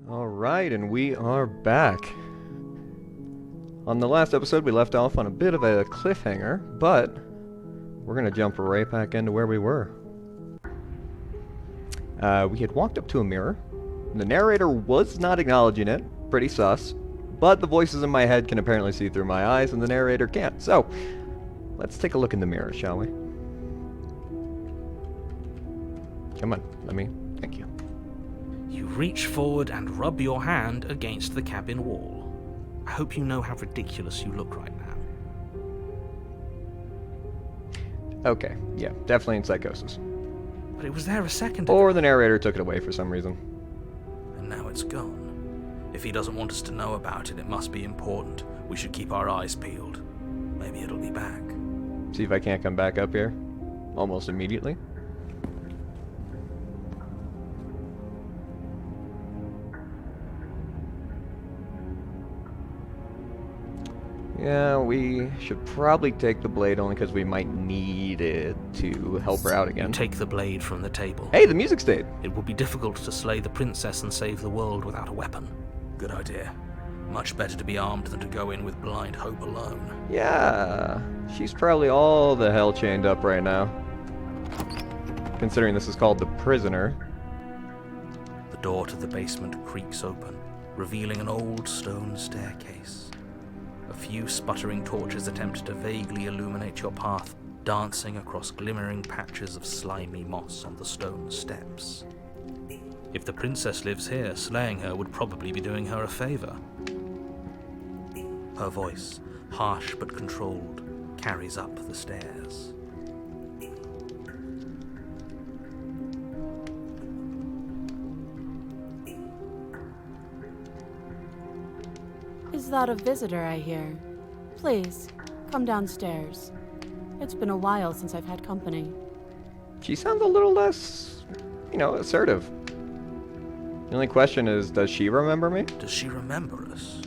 Alright, and we are back. On the last episode, we left off on a bit of a cliffhanger, but we're going to jump right back into where we were. We had walked up to a mirror. The narrator was not acknowledging it. Pretty sus. But the voices in my head can apparently see through my eyes, and the narrator can't. So, let's take a look in the mirror, shall we? Come on, let me... Thank you. You reach forward and rub your hand against the cabin wall. I hope you know how ridiculous you look right now. Okay, yeah, definitely in psychosis. But it was there a second ago. Or the narrator took it away for some reason. And now it's gone. If he doesn't want us to know about it, it must be important. We should keep our eyes peeled. Maybe it'll be back. See if I can't come back up here. Almost immediately. Yeah, we should probably take the blade only because we might need it to help her out again. You take the blade from the table. Hey, the music stayed! It would be difficult to slay the princess and save the world without a weapon. Good idea. Much better to be armed than to go in with blind hope alone. Yeah, she's probably all the hell chained up right now. Considering this is called the prisoner. The door to the basement creaks open, revealing an old stone staircase. A few sputtering torches attempt to vaguely illuminate your path, dancing across glimmering patches of slimy moss on the stone steps. If the princess lives here, slaying her would probably be doing her a favor. Her voice, harsh but controlled, carries up the stairs. Is that a visitor I hear? Please, come downstairs. It's been a while since I've had company. She sounds a little less, assertive. The only question is, does she remember me? Does she remember us?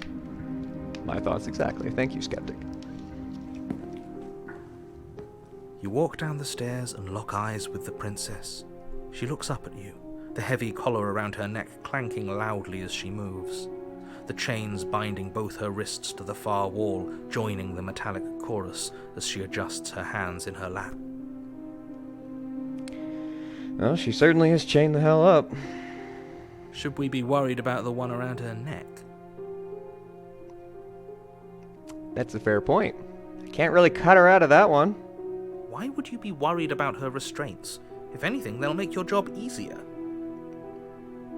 My thoughts exactly. Thank you, Skeptic. You walk down the stairs and lock eyes with the princess. She looks up at you, the heavy collar around her neck clanking loudly as she moves. The chains binding both her wrists to the far wall, joining the metallic chorus as she adjusts her hands in her lap. Well, she certainly is chained the hell up. Should we be worried about the one around her neck? That's a fair point. I can't really cut her out of that one. Why would you be worried about her restraints? If anything, they'll make your job easier.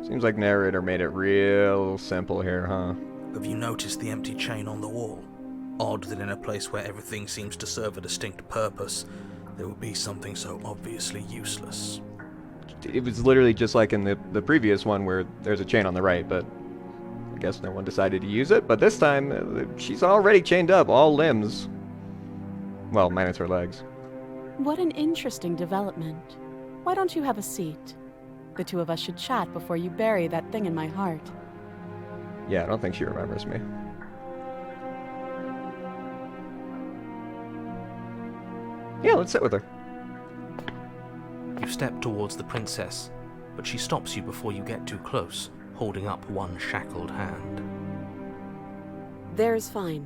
Seems like narrator made it real simple here, huh? Have you noticed the empty chain on the wall? Odd that in a place where everything seems to serve a distinct purpose, there would be something so obviously useless. It was literally just like in the previous one where there's a chain on the right, but I guess no one decided to use it. But this time, she's already chained up, all limbs. Well, minus her legs. What an interesting development. Why don't you have a seat? The two of us should chat before you bury that thing in my heart. Yeah, I don't think she remembers me. Yeah, let's sit with her. You step towards the princess, but she stops you before you get too close, holding up one shackled hand. There's fine.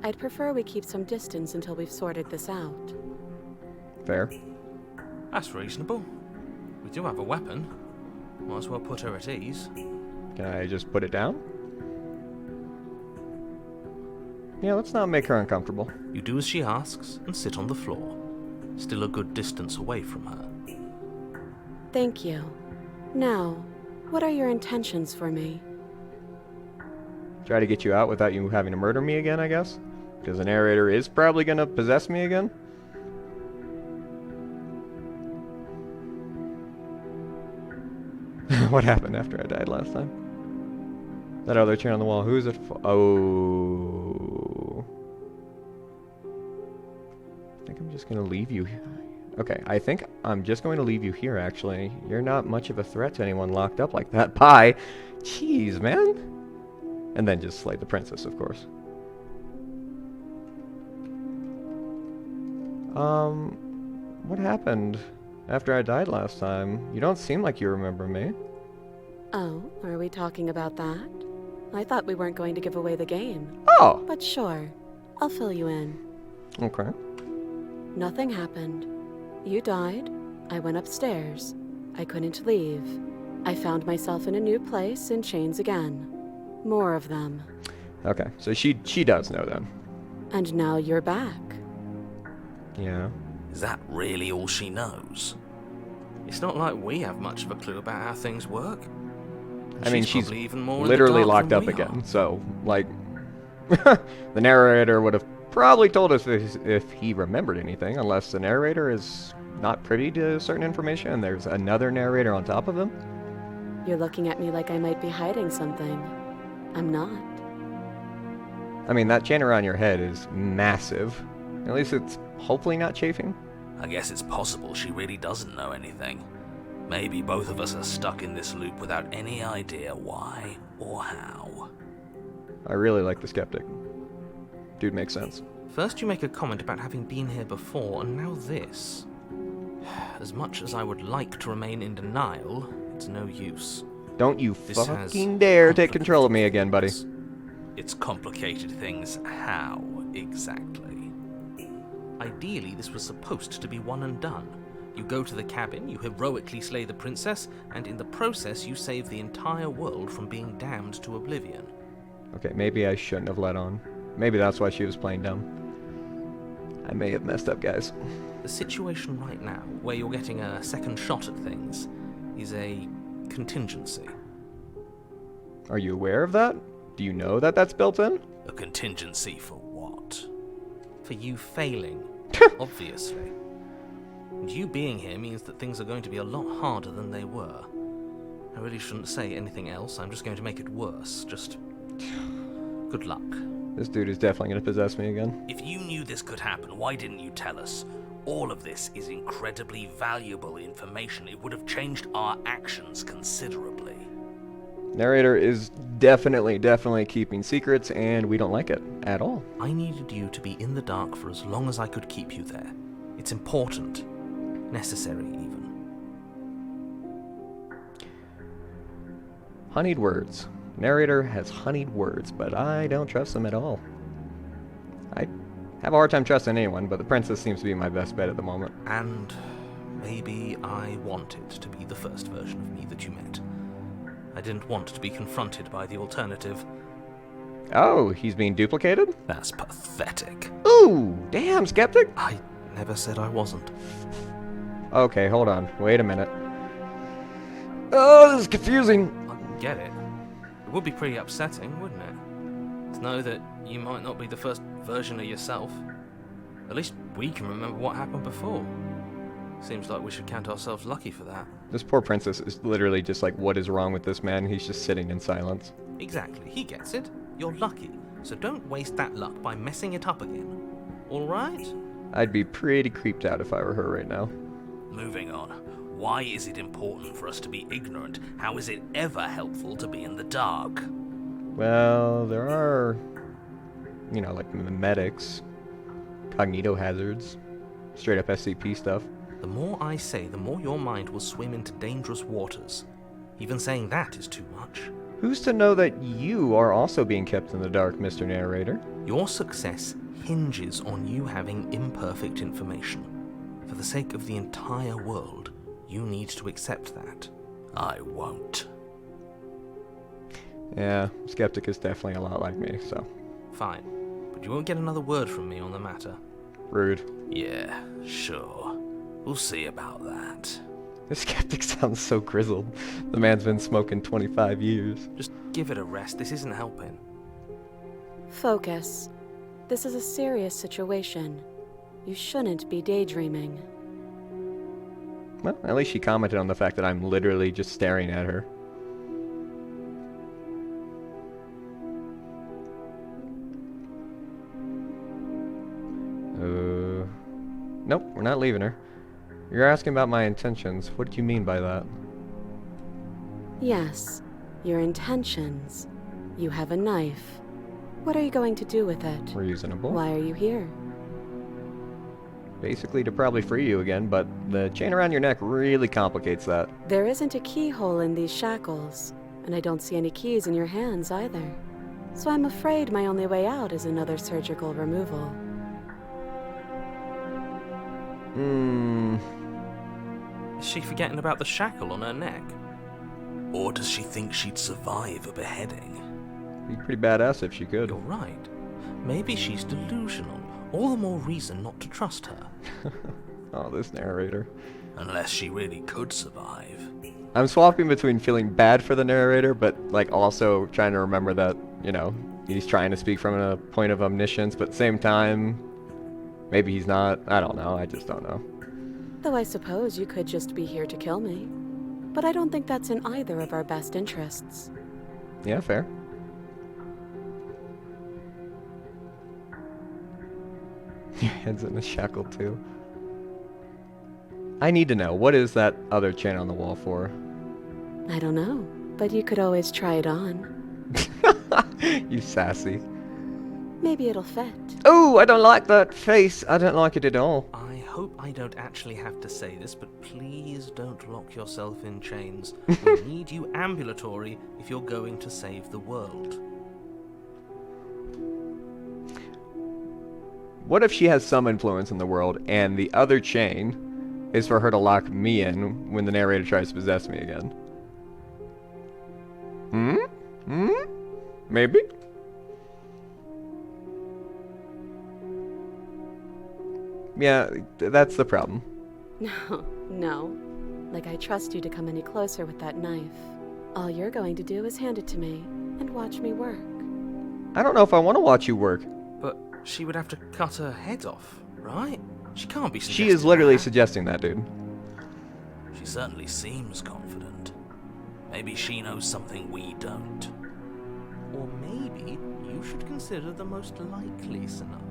I'd prefer we keep some distance until we've sorted this out. Fair. That's reasonable. We do have a weapon. Might as well put her at ease. Can I just put it down? Yeah, let's not make her uncomfortable. You do as she asks and sit on the floor, still a good distance away from her. Thank you. Now, what are your intentions for me? Try to get you out without you having to murder me again, I guess? Because the narrator is probably gonna possess me again? What happened after I died last time? That other chain on the wall, who's it for? Oh. I think I'm just gonna leave you here. Okay, I think I'm just going to leave you here, actually. You're not much of a threat to anyone locked up like that. Bye! Jeez, man! And then just slay the princess, of course. What happened after I died last time? You don't seem like you remember me. Oh, are we talking about that? I thought we weren't going to give away the game. Oh, But sure, I'll fill you in. okay. Nothing happened. You died. I went upstairs. I couldn't leave. I found myself in a new place in chains again. More of them. Okay, so she does know them. And now you're back. Yeah. Is that really all she knows? It's not like we have much of a clue about how things work. I mean, she's probably even more in the literally dark locked than up we again, are. so, like, the narrator would have probably told us if he remembered anything, unless the narrator is not privy to certain information and there's another narrator on top of him. You're looking at me like I might be hiding something. I'm not. I mean, that chain around your head is massive. At least it's hopefully not chafing. I guess it's possible she really doesn't know anything. Maybe both of us are stuck in this loop without any idea why or how. I really like the skeptic. Dude makes sense. First you make a comment about having been here before, and now this. As much as I would like to remain in denial, it's no use. Don't you This has fucking dare take control of me again, buddy. It's complicated things. How exactly? Ideally, this was supposed to be one and done. You go to the cabin, you heroically slay the princess, and in the process you save the entire world from being damned to oblivion. Okay, maybe I shouldn't have let on. Maybe that's why she was playing dumb. I may have messed up, guys. The situation right now, where you're getting a second shot at things, is a contingency. Are you aware of that? Do you know that that's built in? A contingency for what? For you failing, obviously. And you being here means that things are going to be a lot harder than they were. I really shouldn't say anything else, I'm just going to make it worse. Just good luck. This dude is definitely going to possess me again. If you knew this could happen, why didn't you tell us? All of this is incredibly valuable information. It would have changed our actions considerably. Narrator is definitely keeping secrets, and we don't like it at all. I needed you to be in the dark for as long as I could keep you there. It's important. Necessary, even. Honeyed words. Narrator has honeyed words, but I don't trust them at all. I have a hard time trusting anyone, but the princess seems to be my best bet at the moment. And maybe I wanted to be the first version of me that you met. I didn't want to be confronted by the alternative. Oh, he's being duplicated? That's pathetic. Ooh, damn, skeptic. I never said I wasn't. Okay, hold on. Wait a minute. Oh, this is confusing. I get it. It would be pretty upsetting, wouldn't it? To know that you might not be the first version of yourself. At least we can remember what happened before. Seems like we should count ourselves lucky for that. This poor princess is literally just like, what is wrong with this man? He's just sitting in silence. Exactly, he gets it. You're lucky, so don't waste that luck by messing it up again. Alright? I'd be pretty creeped out if I were her right now. Moving on. Why is it important for us to be ignorant? How is it ever helpful to be in the dark? Well, there are, you know, like memetics, cognito hazards, straight up SCP stuff. The more I say, the more your mind will swim into dangerous waters. Even saying that is too much. Who's to know that you are also being kept in the dark, Mr. Narrator? Your success hinges on you having imperfect information. For the sake of the entire world, you need to accept that. I won't. Yeah, Skeptic is definitely a lot like me, so. Fine, but you won't get another word from me on the matter. Rude. Yeah, sure. We'll see about that. This Skeptic sounds so grizzled. The man's been smoking 25 years. Just give it a rest, this isn't helping. Focus. This is a serious situation. You shouldn't be daydreaming. Well, at least she commented on the fact that I'm literally just staring at her. Nope, we're not leaving her. You're asking about my intentions. What do you mean by that? Yes, your intentions. You have a knife. What are you going to do with it? Reasonable. Why are you here? basically to probably free you again, but the chain around your neck really complicates that. There isn't a keyhole in these shackles, and I don't see any keys in your hands either. So I'm afraid my only way out is another surgical removal. Is she forgetting about the shackle on her neck? Or does she think she'd survive a beheading? Be pretty badass if she could. You're right. Maybe she's delusional. All the more reason not to trust her. Oh, this narrator. Unless she really could survive. I'm swapping between feeling bad for the narrator, but like also trying to remember that, you know, he's trying to speak from a point of omniscience, but at the same time, maybe he's not. I don't know. I just don't know. Though I suppose you could just be here to kill me. But I don't think that's in either of our best interests. Yeah, fair. Your head's in a shackle too. I need to know, what is that other chain on the wall for? I don't know, but you could always try it on. You sassy. Maybe it'll fit. Oh, I don't like that face. I don't like it at all. I hope I don't actually have to say this, but please don't lock yourself in chains. We need you ambulatory if you're going to save the world. What if she has some influence in the world, and the other chain is for her to lock me in when the narrator tries to possess me again? Maybe? Yeah, that's the problem. No. Like I trust you to come any closer with that knife. All you're going to do is hand it to me and watch me work. I don't know if I want to watch you work. But she would have to cut her head off, right? She can't be She is literally suggesting that, dude. She certainly seems confident. Maybe she knows something we don't. Or maybe you should consider the most likely scenario.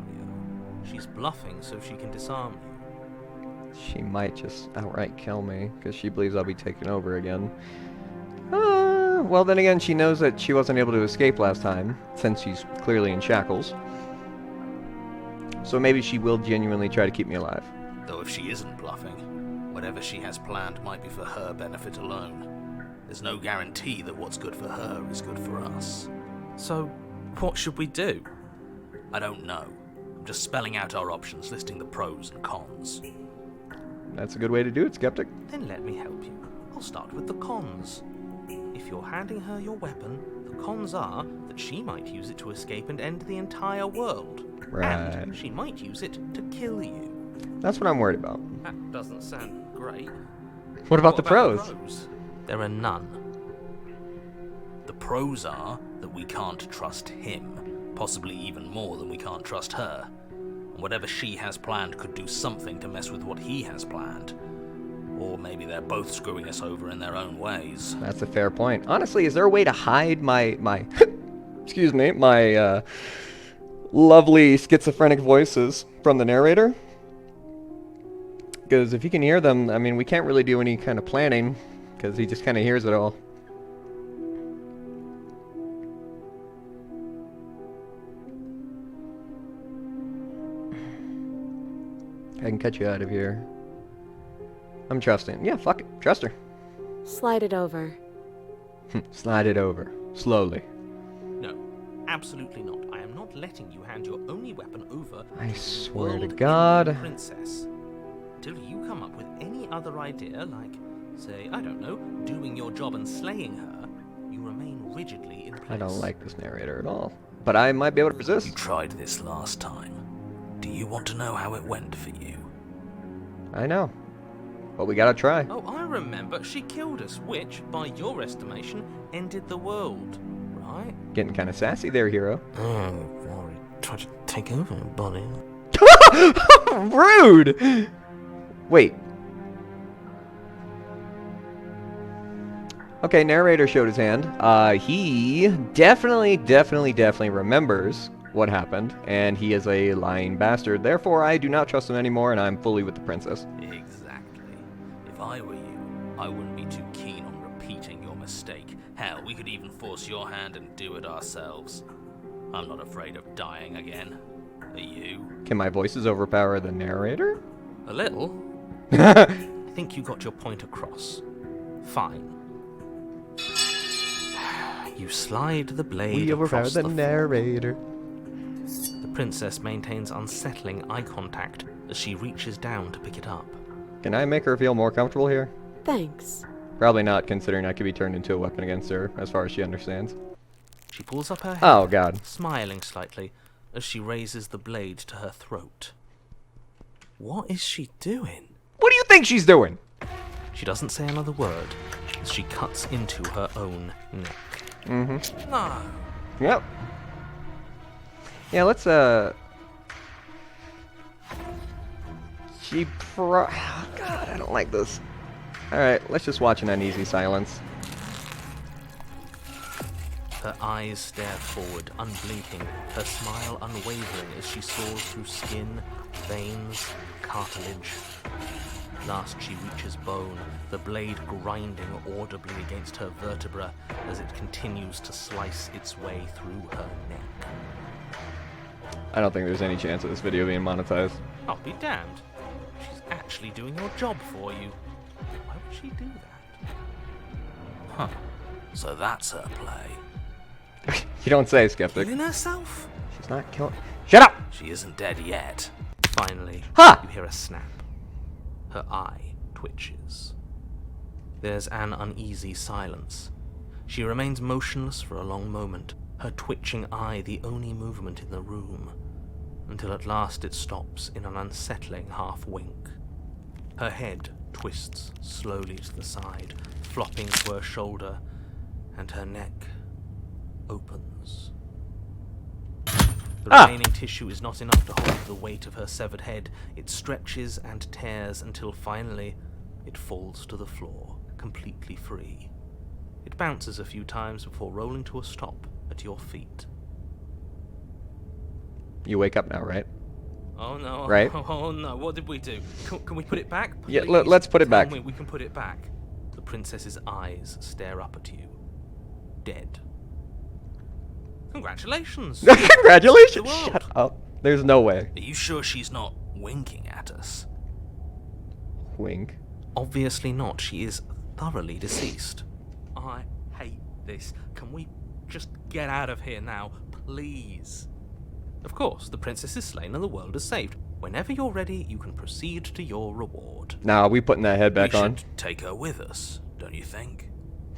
She's bluffing so she can disarm you. She might just outright kill me, because she believes I'll be taken over again. Well, then again, she knows that she wasn't able to escape last time, since she's clearly in shackles. So maybe she will genuinely try to keep me alive. Though if she isn't bluffing, whatever she has planned might be for her benefit alone. There's no guarantee that what's good for her is good for us. So, what should we do? I don't know. I'm just spelling out our options, listing the pros and cons. That's a good way to do it, Skeptic. Then let me help you. I'll start with the cons. If you're handing her your weapon, the cons are that she might use it to escape and end the entire world. Right. And she might use it to kill you. That's what I'm worried about. That doesn't sound great. What about the pros? There are none. The pros are that we can't trust him, possibly even more than we can't trust her. And whatever she has planned could do something to mess with what he has planned. Or maybe they're both screwing us over in their own ways. That's a fair point. Honestly, is there a way to hide my excuse me, my lovely schizophrenic voices from the narrator? Because if you can hear them, I mean, we can't really do any kind of planning, because he just kind of hears it all. I can cut you out of here. I'm trusting. Yeah, fuck it. Trust her. Slide it over. Slide it over. Slowly. No, absolutely not. I am not letting you hand your only weapon over I to swear to world-ending God. princess. Until you come up with any other idea, like, say, I don't know, doing your job and slaying her, you remain rigidly in place. I don't like this narrator at all. But I might be able to You resist. tried this last time. Do you want to know how it went for you? I know. But we gotta try. Oh, I remember. She killed us, which, by your estimation, ended the world, right? Getting kind of sassy there, hero. Oh, Rory tried to take over, buddy. Rude! Wait. Okay, narrator showed his hand. He definitely remembers what happened, and he is a lying bastard. Therefore, I do not trust him anymore, and I'm fully with the princess. Exactly. If I were you, I wouldn't be too keen on repeating your mistake. Hell, we could even force your hand and do it ourselves. I'm not afraid of dying again. Are you? Can my voices overpower the narrator? A little? I think you got your point across. Fine. You slide the blade We overpower across the the narrator. The princess maintains unsettling eye contact as she reaches down to pick it up. Can I make her feel more comfortable here? Thanks. Probably not, considering I could be turned into a weapon against her, as far as she understands. She pulls up her head, Oh, God. smiling slightly as she raises the blade to her throat. What is she doing? What do you think she's doing? She doesn't say another word as she cuts into her own neck. Mm-hmm. No. Yep. Yeah, let's, Oh, God, I don't like this. Alright, let's just watch an uneasy silence. Her eyes stare forward, unblinking, her smile unwavering as she soars through skin, veins, cartilage. Last she reaches bone, the blade grinding audibly against her vertebra as it continues to slice its way through her neck. I don't think there's any chance of this video being monetized. I'll be damned. She's actually doing your job for you. Why would she do that? Huh. So that's her play. You don't say, Skeptic. Killing herself? She's not killing... Shut up! She isn't dead yet. Finally, Ha! you hear a snap. Her eye twitches. There's an uneasy silence. She remains motionless for a long moment, her twitching eye the only movement in the room, until at last it stops in an unsettling half-wink. Her head twists slowly to the side, flopping to her shoulder, and her neck opens. The remaining tissue is not enough to hold the weight of her severed head. It stretches and tears until finally it falls to the floor, completely free. It bounces a few times before rolling to a stop at your feet. You wake up now, right? Oh no, Right? oh no, what did we do? Can we put it back? Yeah, Please let's put it tell back. me we can put it back. The princess's eyes stare up at you. Dead. Congratulations! Congratulations! The world. Shut up. There's no way. Are you sure she's not winking at us? Wink. Obviously not. She is thoroughly deceased. I hate this. Can we just get out of here now, please? Of course, the princess is slain and the world is saved. Whenever you're ready, you can proceed to your reward. Nah, we putting that head back we on. should take her with us, don't you think?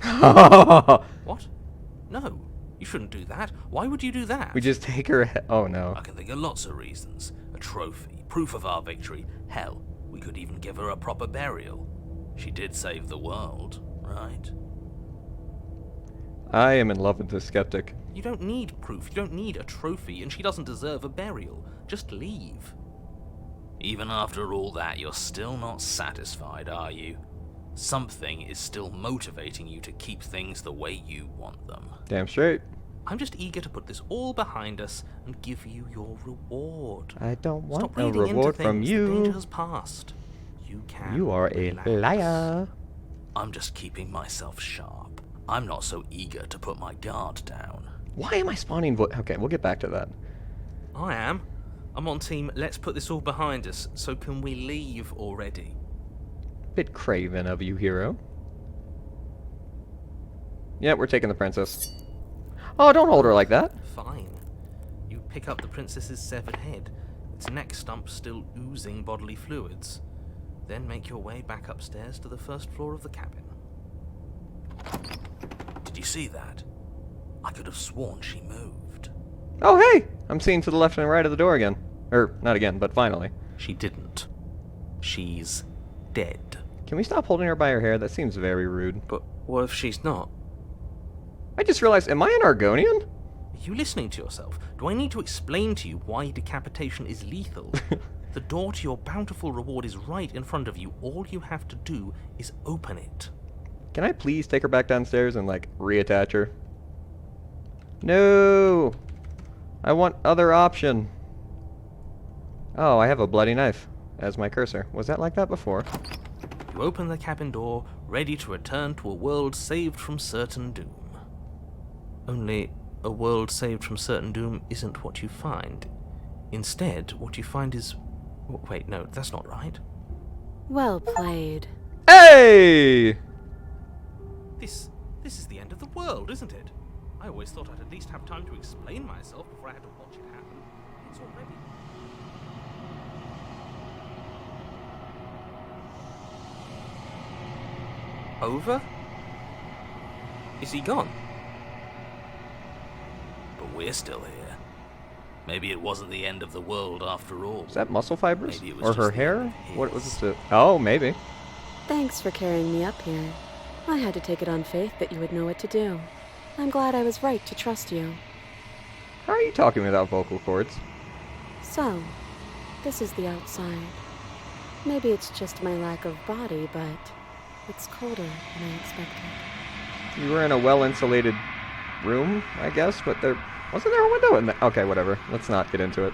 We What? No, you shouldn't do that. Why would you do that? just take her Oh no. I can think of lots of reasons. A trophy, proof of our victory. Hell, we could even give her a proper burial. She did save the world, right? I am in love with this skeptic. You don't need proof, you don't need a trophy, and she doesn't deserve a burial. Just leave. Even after all that, you're still not satisfied, are you? Something is still motivating you to keep things the way you want them. Damn straight. I'm just eager to put this all behind us and give you your reward. I don't want Stop a reading reward into from things. The danger you. has passed. You can You are a relax. liar. I'm just keeping myself sharp. I'm not so eager to put my guard down. Why am I spawning Okay, we'll get back to that. I am. I'm on team, let's put this all behind us, so can we leave already? Bit craven of you, hero. Yeah, we're taking the princess. Oh, don't hold her like that. Fine. You pick up the princess's severed head, its neck stump still oozing bodily fluids. Then make your way back upstairs to the first floor of the cabin. Did you see that? I could have sworn she moved. Oh, hey! I'm seeing to the left and right of the door again. Or, not again, but finally. She didn't. She's dead. Can we stop holding her by her hair? That seems very rude. But what if she's not? I just realized, am I an Argonian? Are you listening to yourself? Do I need to explain to you why decapitation is lethal? The door to your bountiful reward is right in front of you. All you have to do is open it. Can I please take her back downstairs and, like, reattach her? No! I want other option. Oh, I have a bloody knife as my cursor. Was that like that before? You open the cabin door, ready to return to a world saved from certain doom. Only, a world saved from certain doom isn't what you find. Instead, what you find is... Wait, no, that's not right. Well played. Hey! This is the end of the world, isn't it? I always thought I'd at least have time to explain myself before I had to watch it happen. It's already... Over? Is he gone? But we're still here. Maybe it wasn't the end of the world after all. Is that muscle fibers? Maybe it was Or just her the hair? end of What was his. this? Oh, maybe. Thanks for carrying me up here. I had to take it on faith that you would know what to do. I'm glad I was right to trust you. How are you talking without vocal cords? So, this is the outside. Maybe it's just my lack of body, but it's colder than I expected. You were in a well-insulated room, I guess, but there... Wasn't there a window in there? Okay, whatever. Let's not get into it.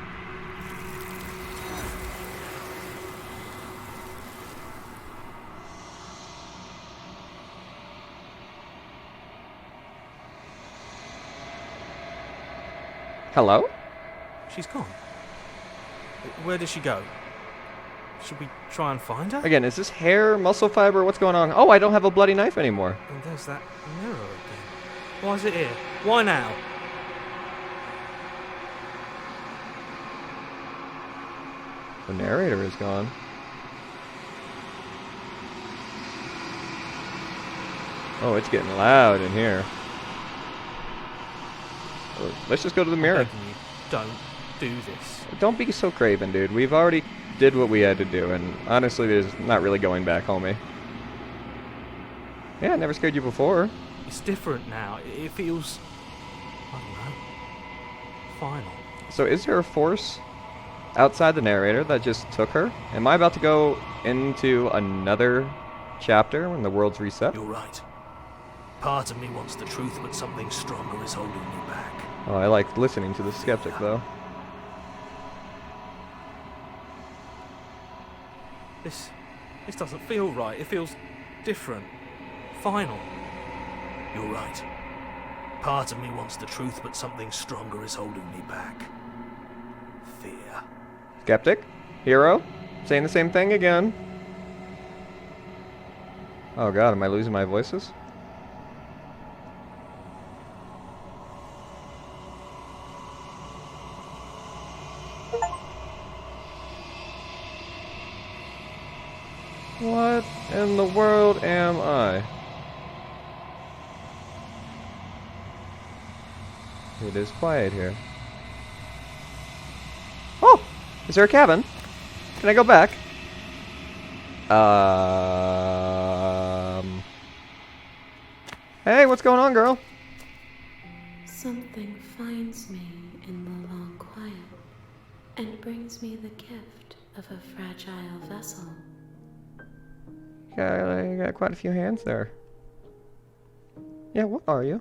Hello? She's gone. Where did she go? Should we try and find her? Again, is this hair, muscle fiber? What's going on? Oh, I don't have a bloody knife anymore. And there's that mirror again. Why is it here? Why now? The narrator is gone. Oh, it's getting loud in here. Let's just go to the mirror. I'm begging you, don't do this. Don't be so craven, dude. We've already did what we had to do, and honestly, there's not really going back, homie. Yeah, I never scared you before. It's different now. It feels... I don't know. Final. So is there a force outside the narrator that just took her? Am I about to go into another chapter when the world's reset? You're right. Part of me wants the truth, but something stronger is holding me back. Oh, I like listening to the skeptic, though. This doesn't feel right. It feels different. Final. You're right. Part of me wants the truth, but something stronger is holding me back. Fear. Skeptic? Hero? Saying the same thing again. Oh god, am I losing my voices? What in the world am I? It is quiet here. Oh! Is there a cabin? Can I go back? Hey, what's going on, girl? Something finds me in the long quiet and brings me the gift of a fragile vessel. You got quite a few hands there. Yeah, what are you?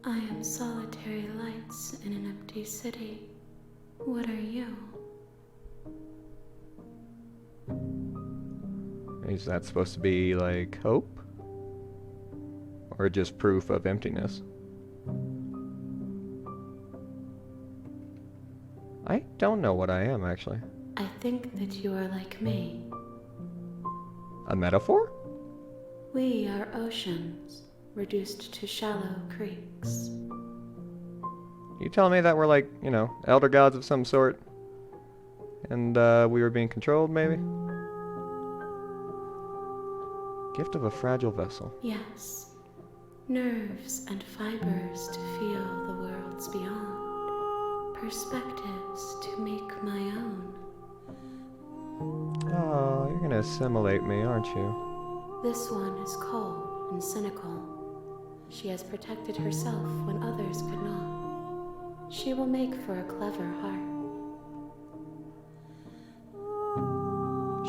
I am solitary lights in an empty city. What are you? Is that supposed to be, like, hope? Or just proof of emptiness? I don't know what I am, actually. I think that you are like me. A metaphor? We are oceans, reduced to shallow creeks. You telling me that we're like, you know, elder gods of some sort? And, we were being controlled, maybe? Gift of a fragile vessel. Yes. Nerves and fibers to feel the worlds beyond. Perspectives to make my own. Oh, you're gonna assimilate me, aren't you? This one is cold and cynical. She has protected herself when others could not. She will make for a clever heart.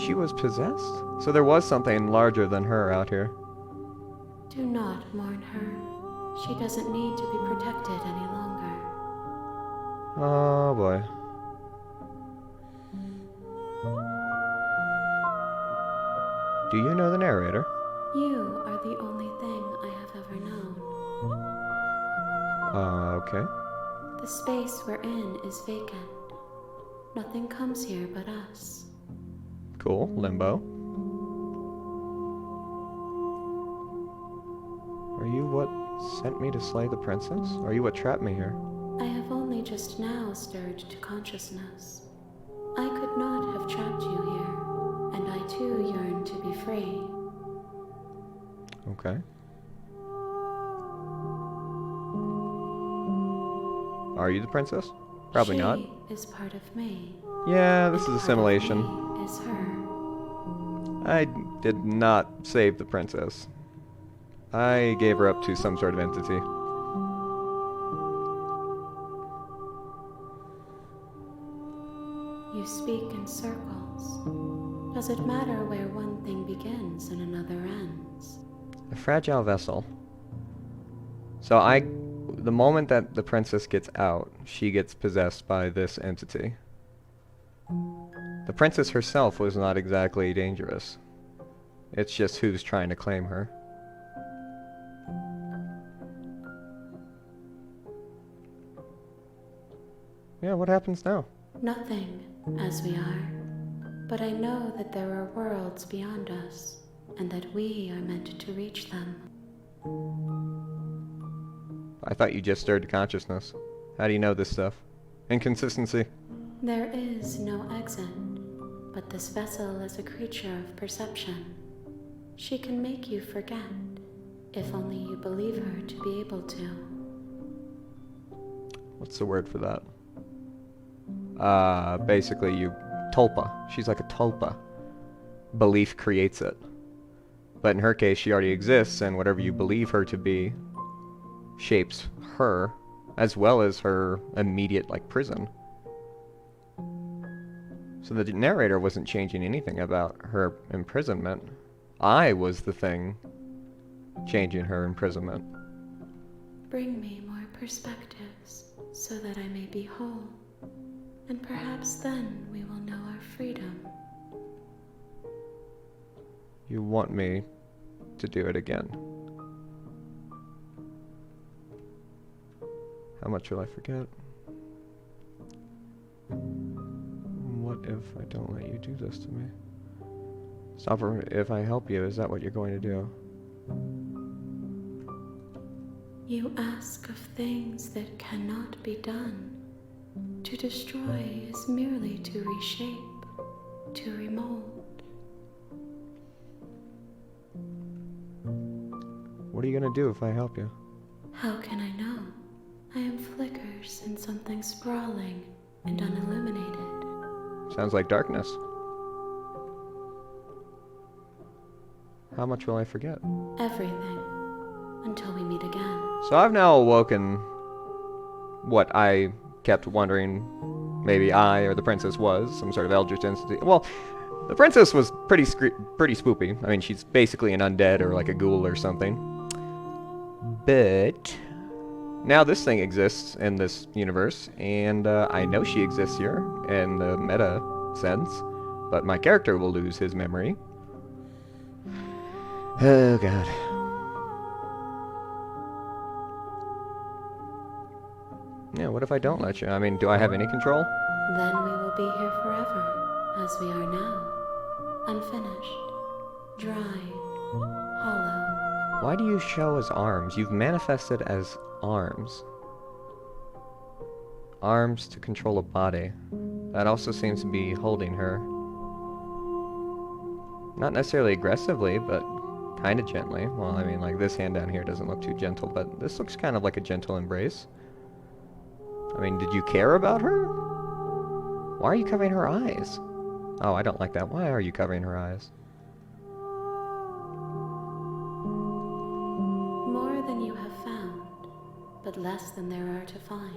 She was possessed? So there was something larger than her out here. Do not mourn her. She doesn't need to be protected any longer. Oh boy. Do you know the narrator? You are the only thing I have ever known. Okay. The space we're in is vacant. Nothing comes here but us. Cool. Limbo. sent me to slay the princess? Or are you what trapped me here? I have only just now stirred to consciousness. I could not have trapped you here, and I too yearn to be free. Okay. Are you the princess? Probably not. She is part of me. Yeah, this is and assimilation. part of me is her. I did not save the princess. I gave her up to some sort of entity. You speak in circles. Does it matter where one thing begins and another ends? A fragile vessel. So the moment that the princess gets out, she gets possessed by this entity. The princess herself was not exactly dangerous. It's just who's trying to claim her. Yeah, what happens now? Nothing, as we are. But I know that there are worlds beyond us, and that we are meant to reach them. I thought you just stirred to consciousness. How do you know this stuff? Inconsistency. There is no exit, but this vessel is a creature of perception. She can make you forget, if only you believe her to be able to. What's the word for that? Basically tulpa. She's like a tulpa. Belief creates it. But in her case, she already exists, and whatever you believe her to be shapes her, as well as her immediate, prison. So the narrator wasn't changing anything about her imprisonment. I was the thing changing her imprisonment. Bring me more perspectives, so that I may be whole. And perhaps then we will know our freedom. You want me to do it again. How much will I forget? What if I don't let you do this to me? Stop her if I help you, is that what you're going to do? You ask of things that cannot be done. To destroy is merely to reshape, to remold. What are you going to do if I help you? How can I know? I am flickers in something sprawling and unilluminated. Sounds like darkness. How much will I forget? Everything, until we meet again. So I've now awoken what I kept wondering maybe I or the princess was, some sort of eldritch entity. Well, the princess was pretty spoopy. I mean, she's basically an undead or like a ghoul or something. But now this thing exists in this universe, and I know she exists here in the meta sense, but my character will lose his memory. Oh god. Yeah, what if I don't let you? I mean, do I have any control? Then we will be here forever, as we are now. Unfinished, dry, hollow. Why do you show as arms? You've manifested as arms. Arms to control a body. That also seems to be holding her. Not necessarily aggressively, but kind of gently. Well, I mean, like this hand down here doesn't look too gentle, but this looks kind of like a gentle embrace. I mean, did you care about her? Why are you covering her eyes? Oh, I don't like that. Why are you covering her eyes? More than you have found, but less than there are to find.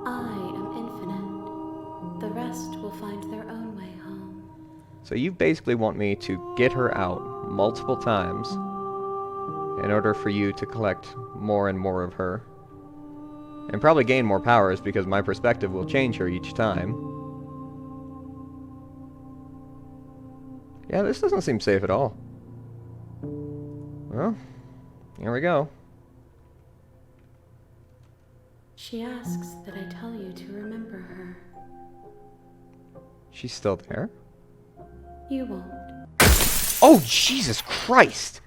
I am infinite. The rest will find their own way home. So you basically want me to get her out multiple times in order for you to collect more and more of her. And probably gain more powers because my perspective will change her each time. Yeah, this doesn't seem safe at all. Well, here we go. She asks that I tell you to remember her. She's still there? You won't. Oh, Jesus Christ!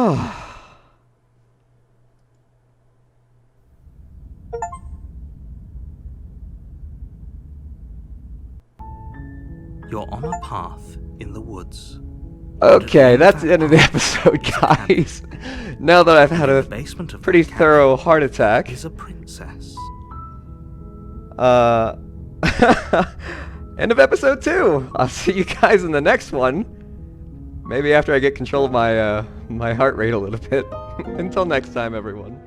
Oh. You're on a path in the woods. Okay, that's the end of the episode, guys. Now that I've had In a the basement of pretty that cabin thorough heart attack. is a princess. End of episode 2. I'll see you guys in the next one. Maybe after I get control of my my heart rate a little bit. Until next time, everyone.